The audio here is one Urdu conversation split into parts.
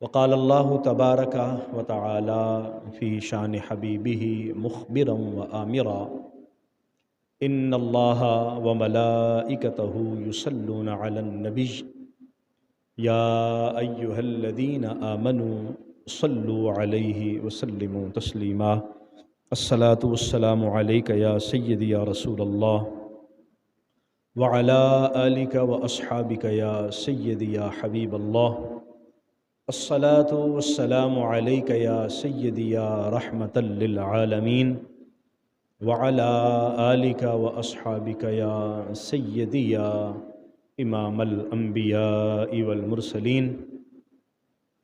وقال الله تبارك وتعالى في شان حبيبه مخبرا وآمرا إن الله وملائكته يصلون على النبي يا أيها الذين آمنوا صلوا عليه وسلموا تسليما الصلاة والسلام عليك يا سيدي يا رسول الله وعلى آلك وأصحابك يا سيدي يا حبيب الله الصلاة والسلام عليك يا سيدي يا رحمة للعالمين وعلى آلك وأصحابك يا سيدي يا إمام الأنبياء والمرسلين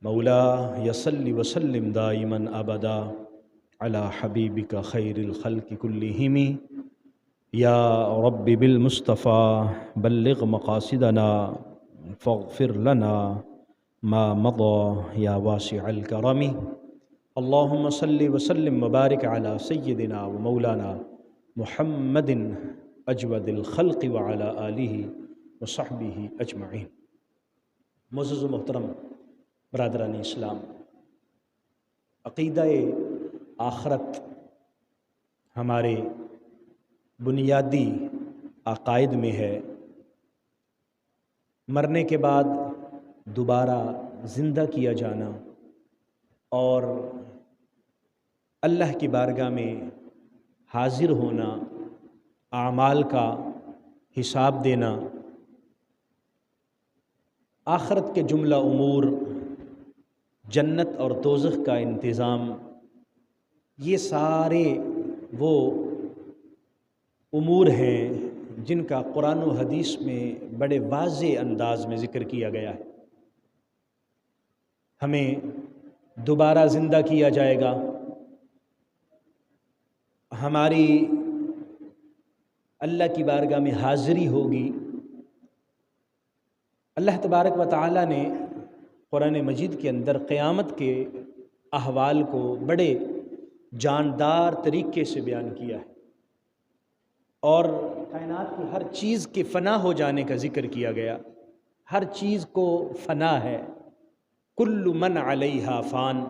مولاي صل وسلم دائما أبدا على حبيبك خير الخلق كلهم يا رب بالمصطفى بلغ مقاصدنا فاغفر لنا ما مضى يا واسع الكرم اللهم صل وسلم وبارك على سيدنا ومولانا محمد اجود الخلق وعلى آلہ وصحبہ اجمعین۔ معزز و محترم برادران اسلام، عقیدہ آخرت ہمارے بنیادی عقائد میں ہے۔ مرنے کے بعد دوبارہ زندہ کیا جانا اور اللہ کی بارگاہ میں حاضر ہونا، اعمال کا حساب دینا، آخرت کے جملہ امور، جنت اور دوزخ کا انتظام، یہ سارے وہ امور ہیں جن کا قرآن و حدیث میں بڑے واضح انداز میں ذکر کیا گیا ہے۔ ہمیں دوبارہ زندہ کیا جائے گا، ہماری اللہ کی بارگاہ میں حاضری ہوگی۔ اللہ تبارک و تعالیٰ نے قرآن مجید کے اندر قیامت کے احوال کو بڑے جاندار طریقے سے بیان کیا ہے، اور کائنات کی ہر چیز کے فنا ہو جانے کا ذکر کیا گیا۔ ہر چیز کو فنا ہے۔ کل من علیہا فان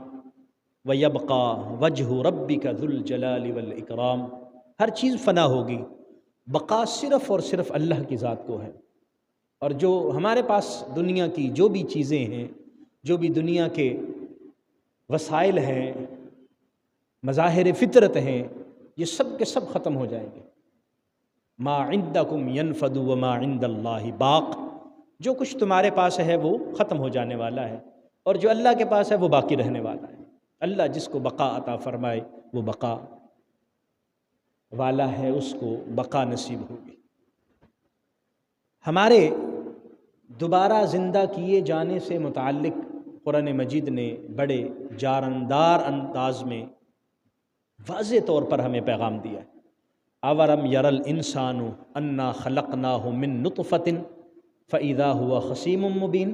ویبقا وجہ ربک ذو الجلال والاکرام۔ ہر چیز فنا ہوگی، بقا صرف اور صرف اللہ کی ذات کو ہے۔ اور جو ہمارے پاس دنیا کی جو بھی چیزیں ہیں، جو بھی دنیا کے وسائل ہیں، مظاہر فطرت ہیں، یہ سب کے سب ختم ہو جائیں گے۔ ما عندکم ینفد وما عند اللہ باق۔ جو کچھ تمہارے پاس ہے وہ ختم ہو جانے والا ہے، اور جو اللہ کے پاس ہے وہ باقی رہنے والا ہے۔ اللہ جس کو بقا عطا فرمائے وہ بقا والا ہے، اس کو بقا نصیب ہوگی۔ ہمارے دوبارہ زندہ کیے جانے سے متعلق قرآن مجید نے بڑے جاندار انداز میں واضح طور پر ہمیں پیغام دیا ہے۔ اَوَلَمْ يَرَ الْإِنسَانُ أَنَّا خَلَقْنَاهُ مِن نُطْفَةٍ فَإِذَا هُوَ خَصِيمٌ مُّبِينٌ۔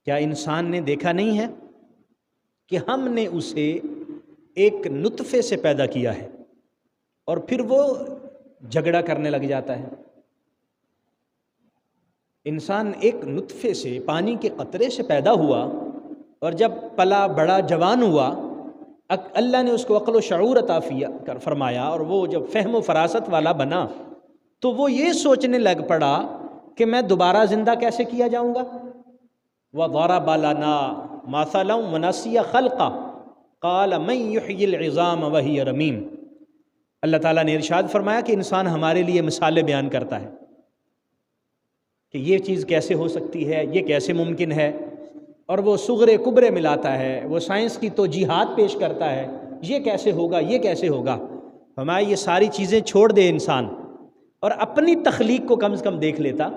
کیا انسان نے دیکھا نہیں ہے کہ ہم نے اسے ایک نطفے سے پیدا کیا ہے اور پھر وہ جھگڑا کرنے لگ جاتا ہے۔ انسان ایک نطفے سے، پانی کے قطرے سے پیدا ہوا، اور جب پلا بڑا جوان ہوا، اللہ نے اس کو عقل و شعور عطا فرمایا، اور وہ جب فہم و فراست والا بنا تو وہ یہ سوچنے لگ پڑا کہ میں دوبارہ زندہ کیسے کیا جاؤں گا۔ وَضَرَبَ لَنَا مَثَلًا وَنَسِيَ خَلْقَهُ قَالَ مَن يُحْيِي الْعِظَامَ وَهِيَ رَمِيمٌ۔ اللہ تعالیٰ نے ارشاد فرمایا کہ انسان ہمارے لیے مثالیں بیان کرتا ہے کہ یہ چیز کیسے ہو سکتی ہے، یہ کیسے ممکن ہے، اور وہ صغرے کبرے ملاتا ہے، وہ سائنس کی توجیحات پیش کرتا ہے، یہ کیسے ہوگا، یہ کیسے ہوگا۔ فرمایا یہ ساری چیزیں چھوڑ دے انسان، اور اپنی تخلیق کو کم سے کم دیکھ لیتا۔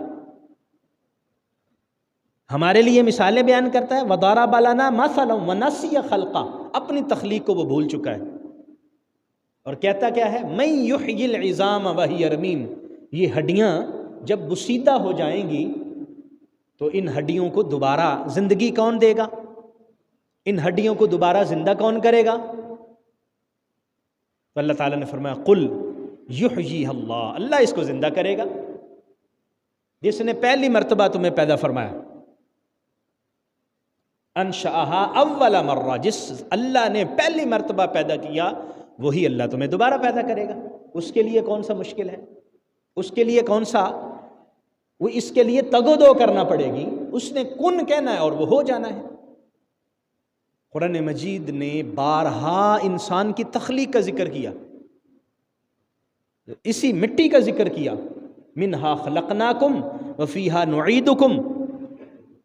ہمارے لیے مثالیں بیان کرتا ہے۔ وَضَرَبَ لَنَا مَثَلًا وَنَسِيَ خَلْقَهُ، اپنی تخلیق کو وہ بھول چکا ہے، اور کہتا کیا ہے، مَن يُحْيِي الْعِظَامَ وَهِيَ رَمِيمٌ۔ یہ ہڈیاں جب بسیدہ ہو جائیں گی تو ان ہڈیوں کو دوبارہ زندگی کون دے گا؟ ان ہڈیوں کو دوبارہ زندہ کون کرے گا؟ تو اللہ تعالیٰ نے فرمایا قل یحییھا اللہ، اللہ اس کو زندہ کرے گا جس نے پہلی مرتبہ تمہیں پیدا فرمایا۔ انشأہا اول مرہ، جس اللہ نے پہلی مرتبہ پیدا کیا وہی اللہ تمہیں دوبارہ پیدا کرے گا۔ اس کے لیے کون سا مشکل ہے، اس کے لیے کون سا، وہ اس کے لیے تگ و دو کرنا پڑے گی، اس نے کن کہنا ہے اور وہ ہو جانا ہے۔ قرآن مجید نے بارہا انسان کی تخلیق کا ذکر کیا، اسی مٹی کا ذکر کیا، منہا خلقناکم وفیہا نعیدکم،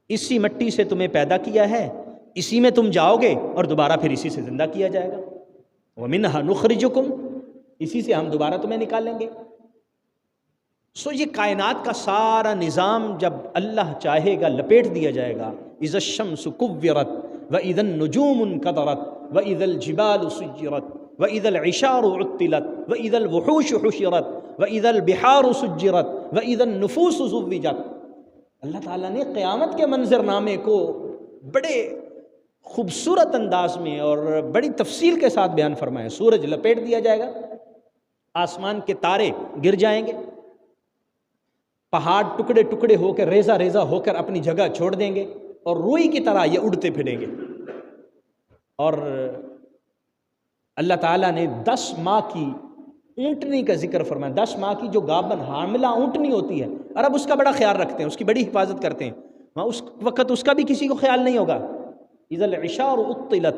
اسی مٹی سے تمہیں پیدا کیا ہے، اسی میں تم جاؤ گے اور دوبارہ پھر اسی سے زندہ کیا جائے گا، ومنہا نخرجکم، اسی سے ہم دوبارہ تمہیں نکالیں گے۔ سو یہ کائنات کا سارا نظام جب اللہ چاہے گا لپیٹ دیا جائے گا۔ اذا الشمس کورت واذا النجوم انکدرت واذا الجبال سجرت واذا العشار عطلت واذا الوحوش حشرت واذا البحار سجرت واذا النفوس زوجت۔ اللہ تعالیٰ نے قیامت کے منظرنامے کو بڑے خوبصورت انداز میں اور بڑی تفصیل کے ساتھ بیان فرمایا۔ سورج لپیٹ دیا جائے گا، آسمان کے تارے گر جائیں گے، پہاڑ ٹکڑے ٹکڑے ہو کر ریزہ ریزہ ہو کر اپنی جگہ چھوڑ دیں گے اور روئی کی طرح یہ اڑتے پھریں گے۔ اور اللہ تعالیٰ نے 10 ماہ کی اونٹنی کا ذکر فرمایا، 10 ماہ کی جو گابن حاملہ اونٹنی ہوتی ہے، عرب اس کا بڑا خیال رکھتے ہیں، اس کی بڑی حفاظت کرتے ہیں، وہاں اس وقت اس کا بھی کسی کو خیال نہیں ہوگا۔ اذا العشار عطلت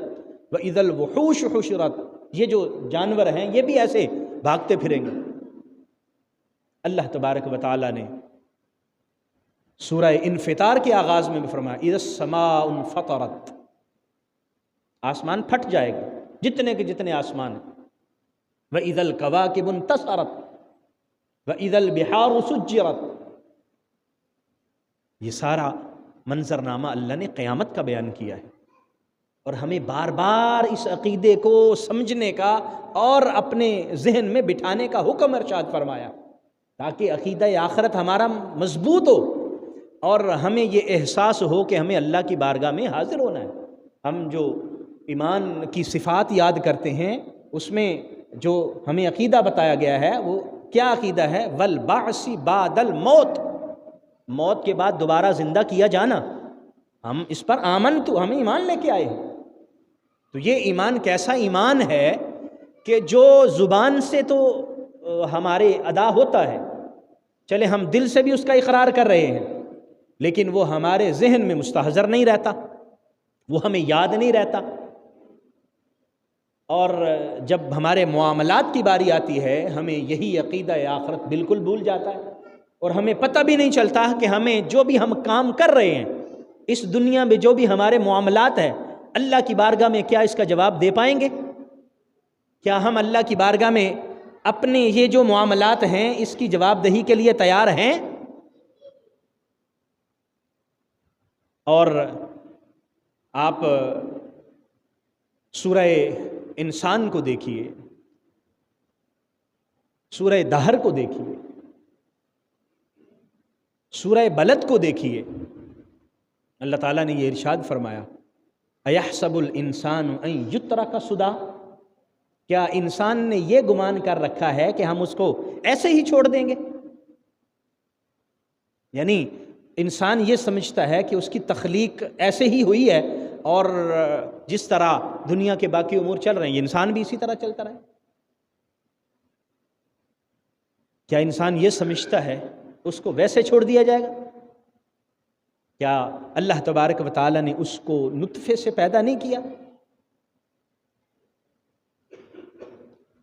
واذا الوحوش حشرت، یہ جو جانور ہیں یہ بھی ایسے بھاگتے پھریں گے۔ اللہ تبارک و تعالیٰ نے سورہ انفطار کے آغاز میں بھی فرمایا اذا السماء انفطرت، آسمان پھٹ جائے گا، جتنے کے جتنے آسمان ہیں۔ وَإِذَا الْكَوَاكِبُ انتَثَرَتْ وَإِذَا الْبِحَارُ سُجِّرَتْ، یہ سارا منظرنامہ اللہ نے قیامت کا بیان کیا ہے، اور ہمیں بار بار اس عقیدے کو سمجھنے کا اور اپنے ذہن میں بٹھانے کا حکم ارشاد فرمایا، تاکہ عقیدہ آخرت ہمارا مضبوط ہو اور ہمیں یہ احساس ہو کہ ہمیں اللہ کی بارگاہ میں حاضر ہونا ہے۔ ہم جو ایمان کی صفات یاد کرتے ہیں، اس میں جو ہمیں عقیدہ بتایا گیا ہے وہ کیا عقیدہ ہے؟ والبعث بعد الموت، موت کے بعد دوبارہ زندہ کیا جانا، ہم اس پر ہم ایمان لے کے آئے ہیں۔ تو یہ ایمان کیسا ایمان ہے کہ جو زبان سے تو ہمارے ادا ہوتا ہے، چلے ہم دل سے بھی اس کا اقرار کر رہے ہیں، لیکن وہ ہمارے ذہن میں مستحضر نہیں رہتا، وہ ہمیں یاد نہیں رہتا، اور جب ہمارے معاملات کی باری آتی ہے ہمیں یہی عقیدہ آخرت بالکل بھول جاتا ہے، اور ہمیں پتہ بھی نہیں چلتا کہ ہمیں جو بھی ہم کام کر رہے ہیں اس دنیا میں، جو بھی ہمارے معاملات ہیں، اللہ کی بارگاہ میں کیا اس کا جواب دے پائیں گے؟ کیا ہم اللہ کی بارگاہ میں اپنے یہ جو معاملات ہیں اس کی جواب دہی کے لیے تیار ہیں؟ اور آپ سورہ انسان کو دیکھیے، سورہ دہر کو دیکھیے، سورہ بلد کو دیکھیے، اللہ تعالیٰ نے یہ ارشاد فرمایا اَيَحْسَبُ الْإِنسَانُ أَن يُتْرَكَ سُدًى، کیا انسان نے یہ گمان کر رکھا ہے کہ ہم اس کو ایسے ہی چھوڑ دیں گے؟ یعنی انسان یہ سمجھتا ہے کہ اس کی تخلیق ایسے ہی ہوئی ہے، اور جس طرح دنیا کے باقی امور چل رہے ہیں انسان بھی اسی طرح چلتا رہے۔ کیا انسان یہ سمجھتا ہے اس کو ویسے چھوڑ دیا جائے گا؟ کیا اللہ تبارک و تعالیٰ نے اس کو نطفے سے پیدا نہیں کیا؟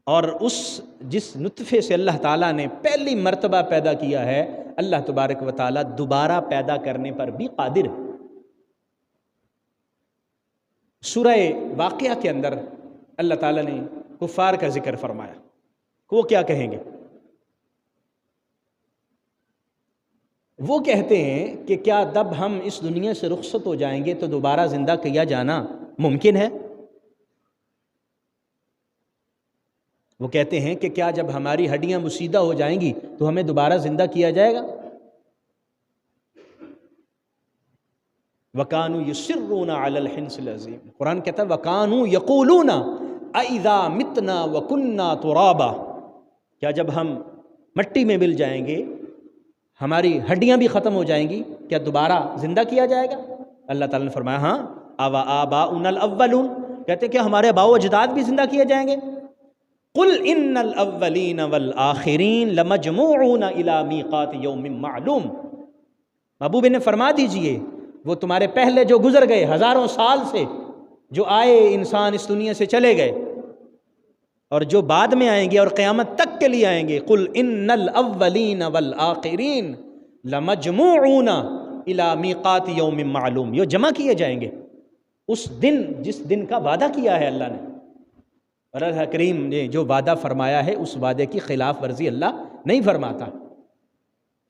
اور جس نطفے سے اللہ تعالیٰ نے پہلی مرتبہ پیدا کیا ہے، اللہ تبارک و تعالیٰ دوبارہ پیدا کرنے پر بھی قادر ہے۔ سورہ واقعہ کے اندر اللہ تعالیٰ نے کفار کا ذکر فرمایا، وہ کیا کہیں گے؟ وہ کہتے ہیں کہ کیا جب ہم اس دنیا سے رخصت ہو جائیں گے تو دوبارہ زندہ کیا جانا ممکن ہے؟ وہ کہتے ہیں کہ کیا جب ہماری ہڈیاں مسیدہ ہو جائیں گی تو ہمیں دوبارہ زندہ کیا جائے گا؟ وَكَانُوا يُصِرُّونَ عَلَى الْحِنْثِ الْعَظِيمِ، قرآن کہتا ہے وَكَانُوا يَقُولُونَ أَإِذَا مِتْنَا وَكُنَّا تُرَابًا، کیا جب ہم مٹی میں مل جائیں گے، ہماری ہڈیاں بھی ختم ہو جائیں گی، کیا دوبارہ زندہ کیا جائے گا؟ اللہ تعالیٰ نے فرمایا ہاں، او آباؤنا الاولون، کہتے ہیں کہ ہمارے آباء و اجداد بھی زندہ کیے جائیں گے. قل ان الاولین والآخرین لمجموعون الی میقات یوم معلوم، محبوب نے فرما دیجئے وہ تمہارے پہلے جو گزر گئے ہزاروں سال سے، جو آئے انسان اس دنیا سے چلے گئے، اور جو بعد میں آئیں گے اور قیامت تک کے لیے آئیں گے، قل ان الاولین والآخرین لمجموعون الی میقات یوم معلوم، یہ جمع کیے جائیں گے اس دن جس دن کا وعدہ کیا ہے اللہ نے. اور اللہ کریم نے جو وعدہ فرمایا ہے اس وعدے کی خلاف ورزی اللہ نہیں فرماتا.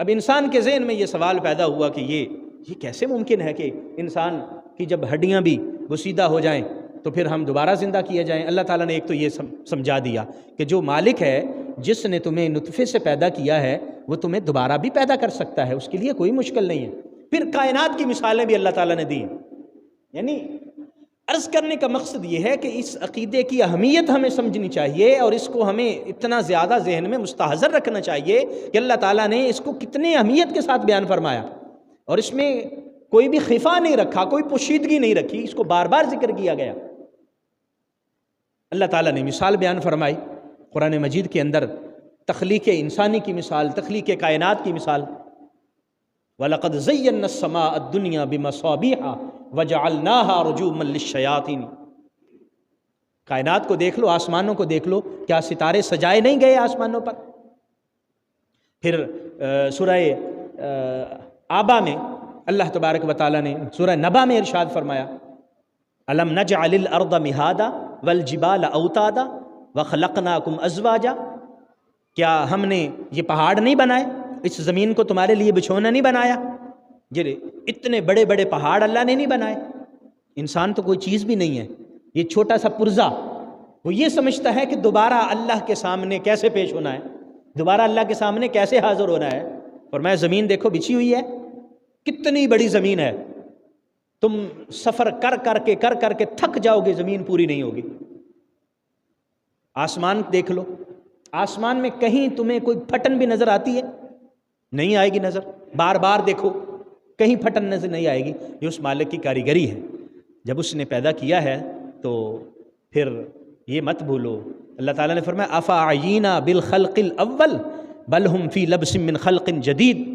اب انسان کے ذہن میں یہ سوال پیدا ہوا کہ یہ کیسے ممکن ہے کہ انسان کی جب ہڈیاں بھی گسیدہ ہو جائیں تو پھر ہم دوبارہ زندہ کیے جائیں. اللہ تعالیٰ نے ایک تو یہ سمجھا دیا کہ جو مالک ہے، جس نے تمہیں نطفے سے پیدا کیا ہے، وہ تمہیں دوبارہ بھی پیدا کر سکتا ہے، اس کے لیے کوئی مشکل نہیں ہے. پھر کائنات کی مثالیں بھی اللہ تعالیٰ نے دی. یعنی عرض کرنے کا مقصد یہ ہے کہ اس عقیدے کی اہمیت ہمیں سمجھنی چاہیے، اور اس کو ہمیں اتنا زیادہ ذہن میں مستحضر رکھنا چاہیے کہ اللہ تعالیٰ نے اس کو کتنے اہمیت کے ساتھ بیان فرمایا، اور اس میں کوئی بھی خفا نہیں رکھا، کوئی پوشیدگی نہیں رکھی، اس کو بار بار ذکر کیا گیا. اللہ تعالیٰ نے مثال بیان فرمائی قرآن مجید کے اندر، تخلیق انسانی کی مثال، تخلیق کائنات کی مثال. وَلَقَدْ زَيَّنَّا السَّمَاءَ الدُّنْيَا بِمَصَابِيحَ وَجَعَلْنَاهَا رُجُومًا لِلشَّيَاطِينِ. کائنات کو دیکھ لو، آسمانوں کو دیکھ لو، کیا ستارے سجائے نہیں گئے آسمانوں پر؟ پھر سورہ آبا میں اللہ تبارک و تعالیٰ نے سورہ نبا میں ارشاد فرمایا، أَلَمْ نَجْعَلِ الْأَرْضَ مِهَادًا وَالْجِبَالَ أَوْتَادًا وَخَلَقْنَاكُمْ أَزْوَاجًا. کیا ہم نے یہ پہاڑ نہیں بنائے، اس زمین کو تمہارے لیے بچھونا نہیں بنایا؟ یہ اتنے بڑے بڑے پہاڑ اللہ نے نہیں بنائے. انسان تو کوئی چیز بھی نہیں ہے، یہ چھوٹا سا پرزہ، وہ یہ سمجھتا ہے کہ دوبارہ اللہ کے سامنے کیسے پیش ہونا ہے، دوبارہ اللہ کے سامنے کیسے حاضر ہونا ہے. فرمایا زمین دیکھو بچھی ہوئی ہے، کتنی بڑی زمین ہے، تم سفر کر کر کے تھک جاؤ گے، زمین پوری نہیں ہوگی. آسمان دیکھ لو، آسمان میں کہیں تمہیں کوئی پھٹن بھی نظر آتی ہے؟ نہیں آئے گی نظر. بار بار دیکھو، کہیں پھٹن نظر نہیں آئے گی. یہ اس مالک کی کاریگری ہے. جب اس نے پیدا کیا ہے تو پھر یہ مت بھولو. اللہ تعالیٰ نے فرمایا افعینا بالخلق الاول بل ہم فی لبس من خلق جدید.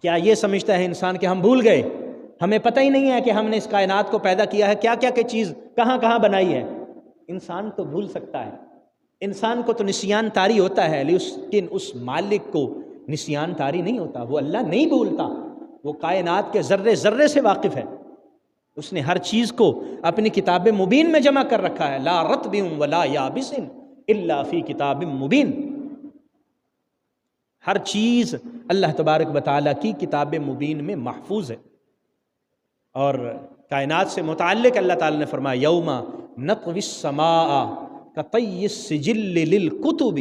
کیا یہ سمجھتا ہے انسان کہ ہم بھول گئے، ہمیں پتہ ہی نہیں ہے کہ ہم نے اس کائنات کو پیدا کیا ہے، کیا کیا کہ چیز کہاں کہاں بنائی ہے. انسان تو بھول سکتا ہے، انسان کو تو نسیان طاری ہوتا ہے، لیکن اس مالک کو نسیان طاری نہیں ہوتا. وہ اللہ نہیں بھولتا، وہ کائنات کے ذرے ذرے سے واقف ہے. اس نے ہر چیز کو اپنی کتاب مبین میں جمع کر رکھا ہے. لا رطب ولا یابس الا فی کتاب مبین. ہر چیز اللہ تبارک و تعالیٰ کی کتاب مبین میں محفوظ ہے. اور کائنات سے متعلق اللہ تعالیٰ نے فرمایا یوم نطوی السماء کطی السجل للکتب.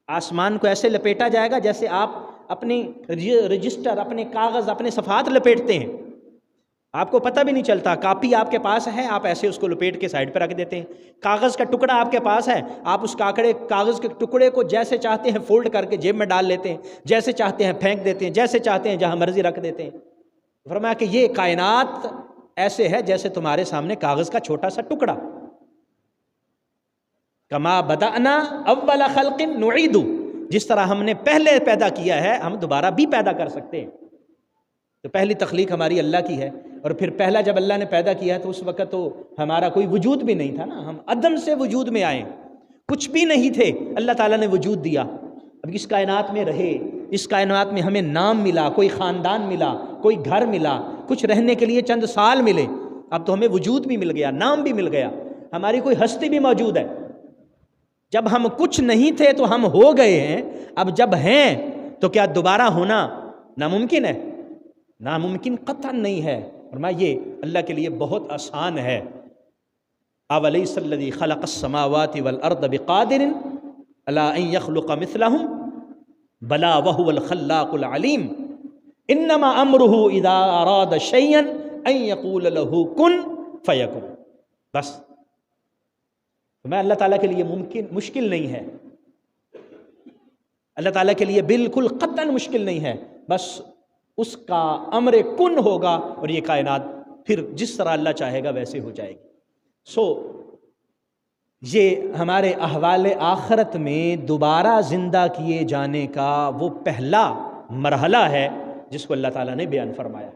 آسمان کو ایسے لپیٹا جائے گا جیسے آپ اپنے رجسٹر، اپنے کاغذ، اپنے صفحات لپیٹتے ہیں. آپ کو پتہ بھی نہیں چلتا. کاپی آپ کے پاس ہے، آپ ایسے اس کو لپیٹ کے سائڈ پہ رکھ دیتے ہیں. کاغذ کا ٹکڑا آپ کے پاس ہے، آپ اس کاغذ کے ٹکڑے کو جیسے چاہتے ہیں فولڈ کر کے جیب میں ڈال لیتے ہیں، جیسے چاہتے ہیں پھینک دیتے ہیں، جیسے چاہتے ہیں جہاں مرضی رکھ دیتے ہیں. فرمایا کہ یہ کائنات ایسے ہے جیسے تمہارے سامنے کاغذ کا چھوٹا سا ٹکڑا. کما بدأنا اول خلق نعید. جس طرح ہم نے پہلے پیدا کیا ہے ہم دوبارہ بھی پیدا کر سکتے ہیں. تو پہلی تخلیق ہماری اللہ کی ہے. اور پھر پہلا جب اللہ نے پیدا کیا تو اس وقت تو ہمارا کوئی وجود بھی نہیں تھا نا، ہم عدم سے وجود میں آئے، کچھ بھی نہیں تھے، اللہ تعالیٰ نے وجود دیا. اب اس کائنات میں رہے، اس کائنات میں ہمیں نام ملا، کوئی خاندان ملا، کوئی گھر ملا، کچھ رہنے کے لیے چند سال ملے. اب تو ہمیں وجود بھی مل گیا، نام بھی مل گیا، ہماری کوئی ہستی بھی موجود ہے. جب ہم کچھ نہیں تھے تو ہم ہو گئے ہیں، اب جب ہیں تو کیا دوبارہ ہونا ناممکن ہے؟ ناممکن قطعاً نہیں ہے. فرمایا یہ اللہ کے لیے بہت آسان ہے. اولیس الذی خلق السماوات والارض بقادر علی ان یخلق مثلہم بلا وہو الخلاق العلیم انما امرہ اذا اراد شیئا ان یقول له کن فیکن. بس میں اللہ تعالیٰ کے لیے مشکل نہیں ہے، اللہ تعالیٰ کے لیے بالکل قطعاً مشکل نہیں ہے. بس اس کا امر کن ہوگا اور یہ کائنات پھر جس طرح اللہ چاہے گا ویسے ہو جائے گی۔ یہ ہمارے احوال آخرت میں دوبارہ زندہ کیے جانے کا وہ پہلا مرحلہ ہے جس کو اللہ تعالیٰ نے بیان فرمایا،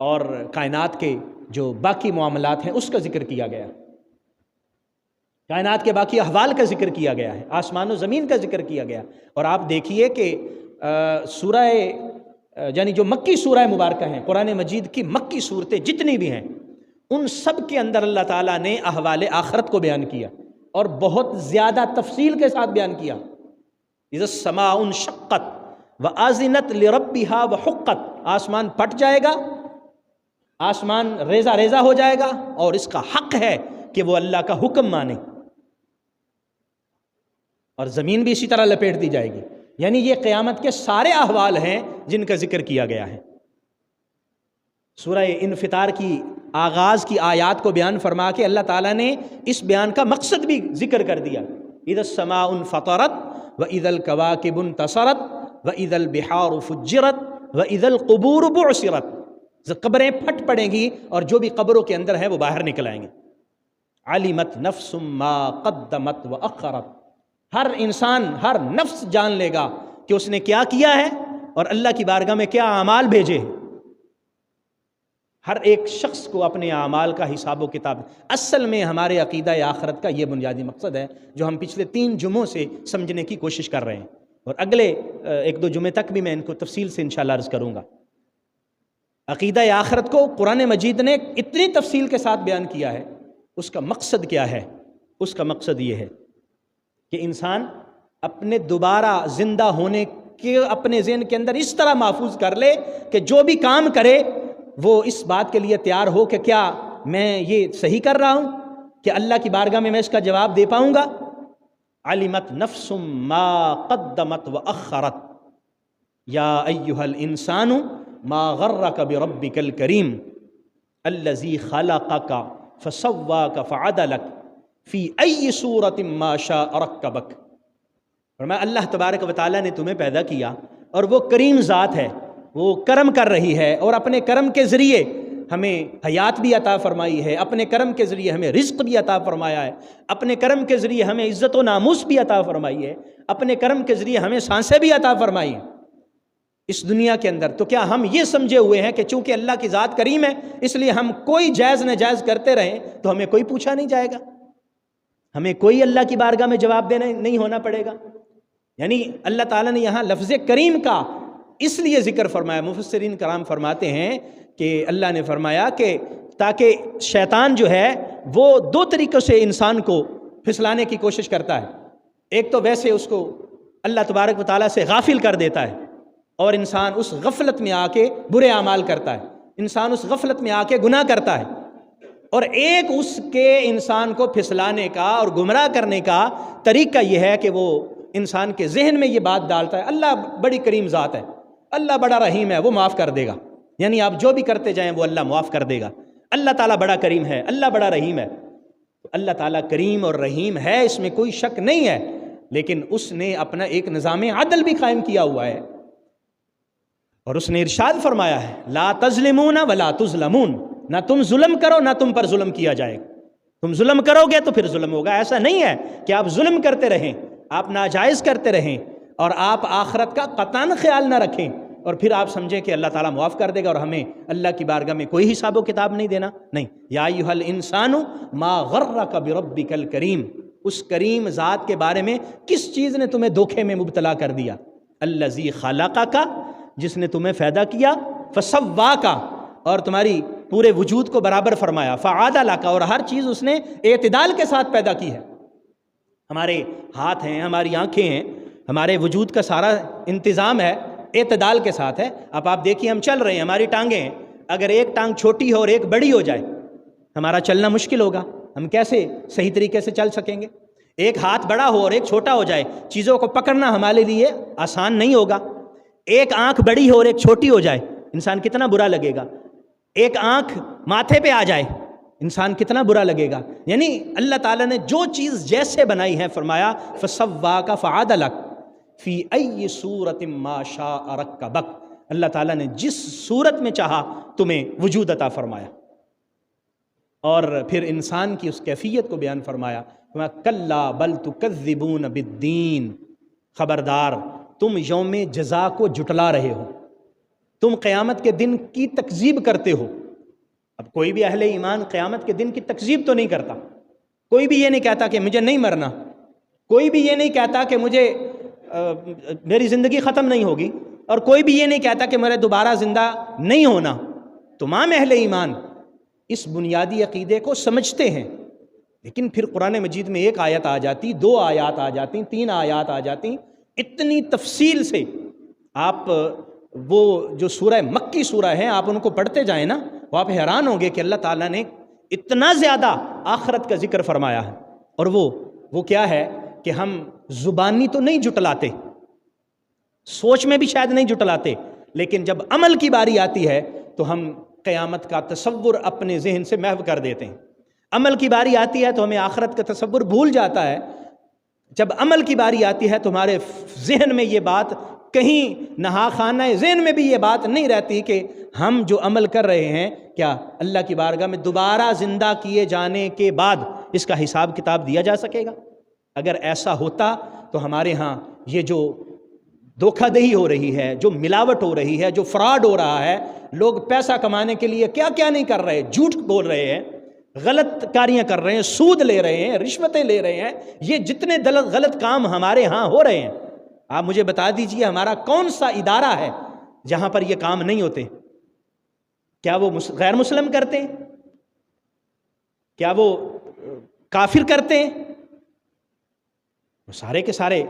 اور کائنات کے جو باقی معاملات ہیں اس کا ذکر کیا گیا، کائنات کے باقی احوال کا ذکر کیا گیا ہے، آسمان و زمین کا ذکر کیا گیا۔ اور آپ دیکھیے کہ سورہ یعنی جو مکی سورہ مبارکہ ہیں، قرآن مجید کی مکی صورتیں جتنی بھی ہیں، ان سب کے اندر اللہ تعالیٰ نے احوال آخرت کو بیان کیا، اور بہت زیادہ تفصیل کے ساتھ بیان کیا۔ اذا السماء انشقت وآذنت لربها وحقت، آسمان پھٹ جائے گا، آسمان ریزہ ریزہ ہو جائے گا، اور اس کا حق ہے کہ وہ اللہ کا حکم مانے، اور زمین بھی اسی طرح لپیٹ دی جائے گی۔ یعنی یہ قیامت کے سارے احوال ہیں جن کا ذکر کیا گیا ہے۔ سورہ انفطار کی آغاز کی آیات کو بیان فرما کے اللہ تعالیٰ نے اس بیان کا مقصد بھی ذکر کر دیا۔ اذا السماء انفطرت واذا الكواكب انتصرت واذا البحار فجرت واذا القبور بعثرت، قبریں پھٹ پڑیں گی اور جو بھی قبروں کے اندر ہے وہ باہر نکل آئیں گے۔ علمت نفس ما قدمت واخرت، ہر انسان، ہر نفس جان لے گا کہ اس نے کیا کیا ہے اور اللہ کی بارگاہ میں کیا اعمال بھیجے۔ ہر ایک شخص کو اپنے اعمال کا حساب و کتاب۔ اصل میں ہمارے عقیدہ آخرت کا یہ بنیادی مقصد ہے جو ہم پچھلے 3 جمعوں سے سمجھنے کی کوشش کر رہے ہیں، اور اگلے 1-2 جمعے تک بھی میں ان کو تفصیل سے انشاءاللہ عرض کروں گا۔ عقیدہ آخرت کو قرآن مجید نے اتنی تفصیل کے ساتھ بیان کیا ہے، اس کا مقصد کیا ہے؟ اس کا مقصد یہ ہے کہ انسان اپنے دوبارہ زندہ ہونے کے اپنے ذہن کے اندر اس طرح محفوظ کر لے کہ جو بھی کام کرے وہ اس بات کے لیے تیار ہو کہ کیا میں یہ صحیح کر رہا ہوں، کہ اللہ کی بارگاہ میں اس کا جواب دے پاؤں گا۔ علمت نفس ما قدمت واخرت یا ایھا الانسان ما غرک بربک الکریم الذی خلقک فسواک فعدلک فی ای صورت ما شاء رکبک۔ فرمایا اللہ تبارک و تعالیٰ نے تمہیں پیدا کیا، اور وہ کریم ذات ہے، وہ کرم کر رہی ہے، اور اپنے کرم کے ذریعے ہمیں حیات بھی عطا فرمائی ہے، اپنے کرم کے ذریعے ہمیں رزق بھی عطا فرمایا ہے، اپنے کرم کے ذریعے ہمیں عزت و ناموس بھی عطا فرمائی ہے، اپنے کرم کے ذریعے ہمیں سانسیں بھی عطا فرمائی ہیں اس دنیا کے اندر۔ تو کیا ہم یہ سمجھے ہوئے ہیں کہ چونکہ اللہ کی ذات کریم ہے اس لیے ہم کوئی جائز ناجائز کرتے رہیں تو ہمیں کوئی پوچھا نہیں جائے گا، ہمیں کوئی اللہ کی بارگاہ میں جواب دینا نہیں ہونا پڑے گا؟ یعنی اللہ تعالیٰ نے یہاں لفظ کریم کا اس لیے ذکر فرمایا۔ مفسرین کرام فرماتے ہیں کہ اللہ نے فرمایا کہ تاکہ شیطان جو ہے وہ 2 طریقوں سے انسان کو پھسلانے کی کوشش کرتا ہے۔ ایک تو ویسے اس کو اللہ تبارک و تعالیٰ سے غافل کر دیتا ہے، اور انسان اس غفلت میں آ کے برے اعمال کرتا ہے، انسان اس غفلت میں آ کے گناہ کرتا ہے۔ اور ایک اس کے انسان کو پھسلانے کا اور گمراہ کرنے کا طریقہ یہ ہے کہ وہ انسان کے ذہن میں یہ بات ڈالتا ہے اللہ بڑی کریم ذات ہے، اللہ بڑا رحیم ہے، وہ معاف کر دے گا، یعنی آپ جو بھی کرتے جائیں وہ اللہ معاف کر دے گا، اللہ تعالیٰ بڑا کریم ہے، اللہ بڑا رحیم ہے۔ اللہ تعالیٰ کریم اور رحیم ہے، اس میں کوئی شک نہیں ہے، لیکن اس نے اپنا ایک نظام عدل بھی قائم کیا ہوا ہے، اور اس نے ارشاد فرمایا ہے لا تظلمون ولا تظلمون، نہ تم ظلم کرو نہ تم پر ظلم کیا جائے گا، تم ظلم کرو گے تو پھر ظلم ہوگا۔ ایسا نہیں ہے کہ آپ ظلم کرتے رہیں، آپ ناجائز کرتے رہیں اور آپ آخرت کا قطعاً خیال نہ رکھیں اور پھر آپ سمجھیں کہ اللہ تعالیٰ معاف کر دے گا اور ہمیں اللہ کی بارگاہ میں کوئی حساب و کتاب نہیں دینا۔ نہیں، یا ایھا الانسان ما غرک بربک الکریم، اس کریم ذات کے بارے میں کس چیز نے تمہیں دھوکے میں مبتلا کر دیا؟ الذی خلقک، جس نے تمہیں پیدا کیا، فسواک، اور تمہاری پورے وجود کو برابر فرمایا، فعدلک، اور ہر چیز اس نے اعتدال کے ساتھ پیدا کی ہے۔ ہمارے ہاتھ ہیں، ہماری آنکھیں ہیں، ہمارے وجود کا سارا انتظام ہے اعتدال کے ساتھ ہے۔ اب آپ دیکھیے ہم چل رہے ہیں، ہماری ٹانگیں ہیں، اگر ایک ٹانگ چھوٹی ہو اور ایک بڑی ہو جائے ہمارا چلنا مشکل ہوگا، ہم کیسے صحیح طریقے سے چل سکیں گے؟ ایک ہاتھ بڑا ہو اور ایک چھوٹا ہو جائے چیزوں کو پکڑنا ہمارے لیے آسان نہیں ہوگا۔ ایک آنکھ بڑی ہو اور ایک چھوٹی ہو جائے انسان کتنا برا لگے گا، ایک آنکھ ماتھے پہ آ جائے انسان کتنا برا لگے گا۔ یعنی اللہ تعالیٰ نے جو چیز جیسے بنائی ہے فرمایا فسواک فعدلک فی ای صورت ما شاء رکبک، اللہ تعالیٰ نے جس صورت میں چاہا تمہیں وجود عطا فرمایا، اور پھر انسان کی اس کیفیت کو بیان فرمایا، کلا بل تکذبون بالدین، خبردار تم یوم جزا کو جھٹلا رہے ہو، تم قیامت کے دن کی تکذیب کرتے ہو۔ اب کوئی بھی اہل ایمان قیامت کے دن کی تکذیب تو نہیں کرتا، کوئی بھی یہ نہیں کہتا کہ مجھے نہیں مرنا، کوئی بھی یہ نہیں کہتا کہ مجھے میری زندگی ختم نہیں ہوگی، اور کوئی بھی یہ نہیں کہتا کہ میرے دوبارہ زندہ نہیں ہونا۔ تمام اہل ایمان اس بنیادی عقیدے کو سمجھتے ہیں، لیکن پھر قرآن مجید میں ایک آیت آ جاتی، 2 آیات آ جاتی، 3 آیات آ جاتی، اتنی تفصیل سے آپ وہ جو سورہ مکی سورہ ہیں آپ ان کو پڑھتے جائیں نا، وہ آپ حیران ہوں گے کہ اللہ تعالیٰ نے اتنا زیادہ آخرت کا ذکر فرمایا ہے۔ اور وہ کیا ہے کہ ہم زبانی تو نہیں جھٹلاتے، سوچ میں بھی شاید نہیں جھٹلاتے، لیکن جب عمل کی باری آتی ہے تو ہم قیامت کا تصور اپنے ذہن سے محو کر دیتے ہیں۔ عمل کی باری آتی ہے تو ہمیں آخرت کا تصور بھول جاتا ہے۔ جب عمل کی باری آتی ہے تو ہمارے ذہن میں یہ بات، کہیں نہا خانہ ذہن میں بھی یہ بات نہیں رہتی کہ ہم جو عمل کر رہے ہیں کیا اللہ کی بارگاہ میں دوبارہ زندہ کیے جانے کے بعد اس کا حساب کتاب دیا جا سکے گا۔ اگر ایسا ہوتا تو ہمارے ہاں یہ جو دھوکہ دہی ہو رہی ہے، جو ملاوٹ ہو رہی ہے، جو فراڈ ہو رہا ہے، لوگ پیسہ کمانے کے لیے کیا کیا نہیں کر رہے، جھوٹ بول رہے ہیں، غلط کاریاں کر رہے ہیں، سود لے رہے ہیں، رشوتیں لے رہے ہیں، یہ جتنے غلط کام ہمارے ہاں ہو رہے ہیں، آپ مجھے بتا دیجئے ہمارا کون سا ادارہ ہے جہاں پر یہ کام نہیں ہوتے؟ کیا وہ غیر مسلم کرتے ہیں؟ کیا وہ کافر کرتے ہیں؟ وہ سارے کے سارے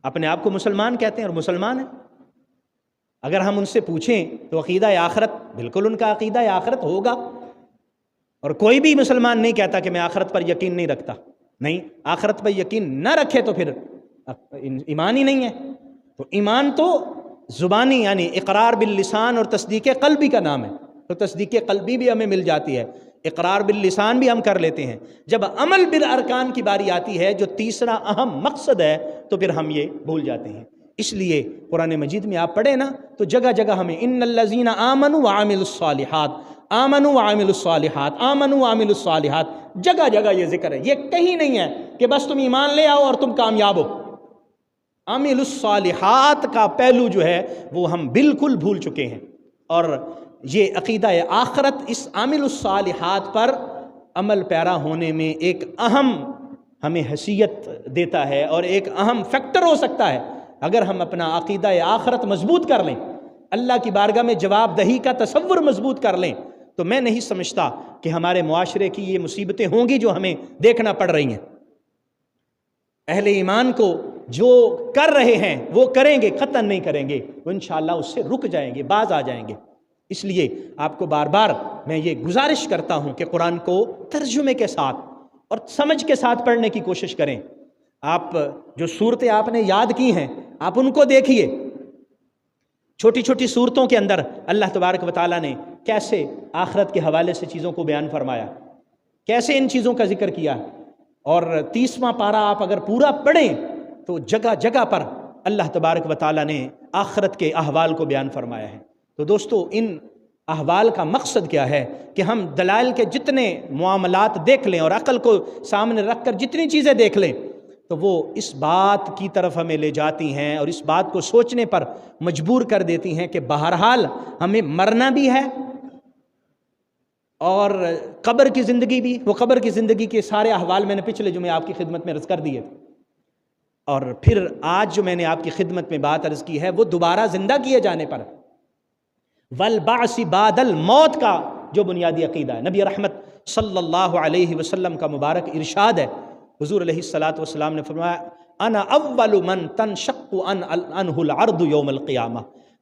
اپنے آپ کو مسلمان کہتے ہیں اور مسلمان ہیں۔ اگر ہم ان سے پوچھیں تو عقیدہ آخرت، بالکل ان کا عقیدہ آخرت ہوگا، اور کوئی بھی مسلمان نہیں کہتا کہ میں آخرت پر یقین نہیں رکھتا۔ نہیں، آخرت پر یقین نہ رکھے تو پھر ایمان ہی نہیں ہے۔ تو ایمان تو زبانی یعنی اقرار باللسان اور تصدیق قلبی کا نام ہے، تو تصدیق قلبی بھی ہمیں مل جاتی ہے، اقرار باللسان بھی ہم کر لیتے ہیں۔ جب عمل بالارکان کی باری آتی ہے جو تیسرا اہم مقصد ہے تو پھر ہم یہ بھول جاتے ہیں۔ اس لیے قرآن مجید میں آپ پڑھیں نا تو جگہ جگہ ہمیں ان الذین آمنوا وعملوا الصالحات، آمنوا وعملوا الصالحات، آمنوا وعملوا الصالحات، جگہ جگہ یہ ذکر ہے۔ یہ کہیں نہیں ہے کہ بس تم ایمان لے آؤ اور تم کامیاب ہو۔ عامل الصالحات کا پہلو جو ہے وہ ہم بالکل بھول چکے ہیں، اور یہ عقیدہ آخرت اس عامل الصالحات پر عمل پیرا ہونے میں ایک اہم ہمیں حیثیت دیتا ہے، اور ایک اہم فیکٹر ہو سکتا ہے۔ اگر ہم اپنا عقیدہ آخرت مضبوط کر لیں، اللہ کی بارگاہ میں جواب دہی کا تصور مضبوط کر لیں، تو میں نہیں سمجھتا کہ ہمارے معاشرے کی یہ مصیبتیں ہوں گی جو ہمیں دیکھنا پڑ رہی ہیں۔ اہل ایمان کو جو کر رہے ہیں وہ کریں گے، قطعاً نہیں کریں گے، وہ انشاءاللہ اس سے رک جائیں گے، باز آ جائیں گے۔ اس لیے آپ کو بار بار میں یہ گزارش کرتا ہوں کہ قرآن کو ترجمے کے ساتھ اور سمجھ کے ساتھ پڑھنے کی کوشش کریں۔ آپ جو صورتیں آپ نے یاد کی ہیں آپ ان کو دیکھیے، چھوٹی چھوٹی صورتوں کے اندر اللہ تبارک و تعالیٰ نے کیسے آخرت کے حوالے سے چیزوں کو بیان فرمایا، کیسے ان چیزوں کا ذکر کیا، اور 30واں پارہ آپ اگر پورا پڑھیں تو جگہ جگہ پر اللہ تبارک و تعالیٰ نے آخرت کے احوال کو بیان فرمایا ہے۔ تو دوستو، ان احوال کا مقصد کیا ہے کہ ہم دلائل کے جتنے معاملات دیکھ لیں اور عقل کو سامنے رکھ کر جتنی چیزیں دیکھ لیں تو وہ اس بات کی طرف ہمیں لے جاتی ہیں اور اس بات کو سوچنے پر مجبور کر دیتی ہیں کہ بہرحال ہمیں مرنا بھی ہے، اور قبر کی زندگی بھی، وہ قبر کی زندگی کے سارے احوال میں نے پچھلے جمعے آپ کی خدمت میں عرض کر دیے تھے، اور پھر آج جو میں نے آپ کی خدمت میں بات عرض کی ہے وہ دوبارہ زندہ کیے جانے پر، والبعث بعد الموت کا جو بنیادی عقیدہ ہے۔ نبی رحمت صلی اللہ علیہ وسلم کا مبارک ارشاد ہے، حضور علیہ الصلوۃ نے فرمایا انا اول من تنشق عنہ الارض یوم القیامہ،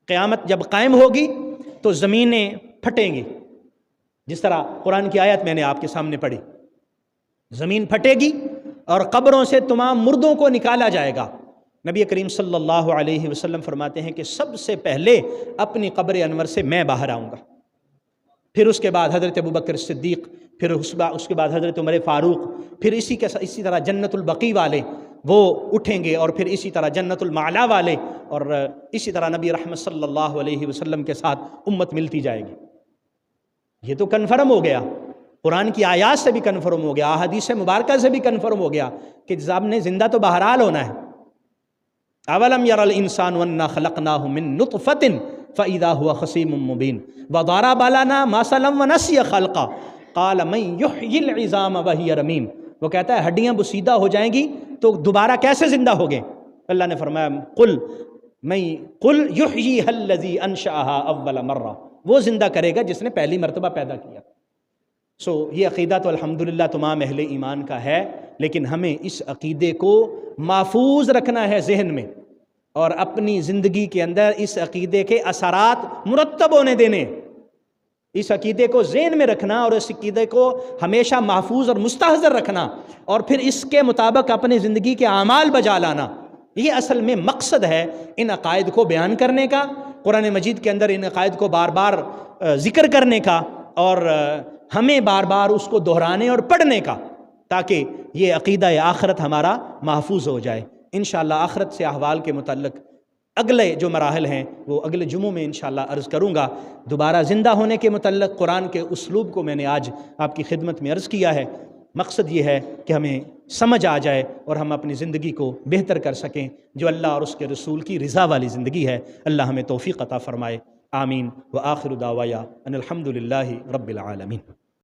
قیامت جب قائم ہوگی تو زمینیں پھٹیں گی، جس طرح قرآن کی آیت میں نے آپ کے سامنے پڑھی، زمین پھٹے گی اور قبروں سے تمام مردوں کو نکالا جائے گا۔ نبی کریم صلی اللہ علیہ وسلم فرماتے ہیں کہ سب سے پہلے اپنی قبر انور سے میں باہر آؤں گا، پھر اس کے بعد حضرت ابوبکر صدیق، پھر اس کے بعد حضرت عمر فاروق، پھر اسی طرح جنت البقیع والے، وہ اٹھیں گے، اور پھر اسی طرح جنت المعلا والے، اور اسی طرح نبی رحمت صلی اللہ علیہ وسلم کے ساتھ امت ملتی جائے گی۔ یہ تو کنفرم ہو گیا، قرآن کی آیات سے بھی کنفرم ہو گیا، احادیث مبارکہ سے بھی کنفرم ہو گیا کہ جب نے زندہ تو بہرحال ہونا ہے۔ اولم یر الانسان انا خلقناہ من نطفۃ فاذا هو خصیم مبین وضرب لنا مثلا ونسی خلقا قال من یحیی العظام وہی رمیم۔ وہ کہتا ہے ہڈیاں بسیدہ ہو جائیں گی تو دوبارہ کیسے زندہ ہوگے؟ اللہ نے فرمایا قل یحییھا الذی انشأھا اول مرہ، وہ زندہ کرے گا جس نے پہلی مرتبہ پیدا کیا۔ یہ عقیدہ تو الحمدللہ تمام اہل ایمان کا ہے، لیکن ہمیں اس عقیدے کو محفوظ رکھنا ہے ذہن میں، اور اپنی زندگی کے اندر اس عقیدے کے اثرات مرتب ہونے دینے، اس عقیدے کو ذہن میں رکھنا اور اس عقیدے کو ہمیشہ محفوظ اور مستحضر رکھنا، اور پھر اس کے مطابق اپنی زندگی کے اعمال بجا لانا۔ یہ اصل میں مقصد ہے ان عقائد کو بیان کرنے کا، قرآن مجید کے اندر ان عقائد کو بار بار ذکر کرنے کا، اور ہمیں بار بار اس کو دہرانے اور پڑھنے کا، تاکہ یہ عقیدہ آخرت ہمارا محفوظ ہو جائے۔ انشاءاللہ آخرت سے احوال کے متعلق اگلے جو مراحل ہیں وہ اگلے جمعوں میں انشاءاللہ عرض کروں گا۔ دوبارہ زندہ ہونے کے متعلق قرآن کے اسلوب کو میں نے آج آپ کی خدمت میں عرض کیا ہے۔ مقصد یہ ہے کہ ہمیں سمجھ آ جائے اور ہم اپنی زندگی کو بہتر کر سکیں، جو اللہ اور اس کے رسول کی رضا والی زندگی ہے۔ اللہ ہمیں توفیق عطا فرمائے، آمین۔ وآخر دعوایا ان الحمد للہ رب العالمین۔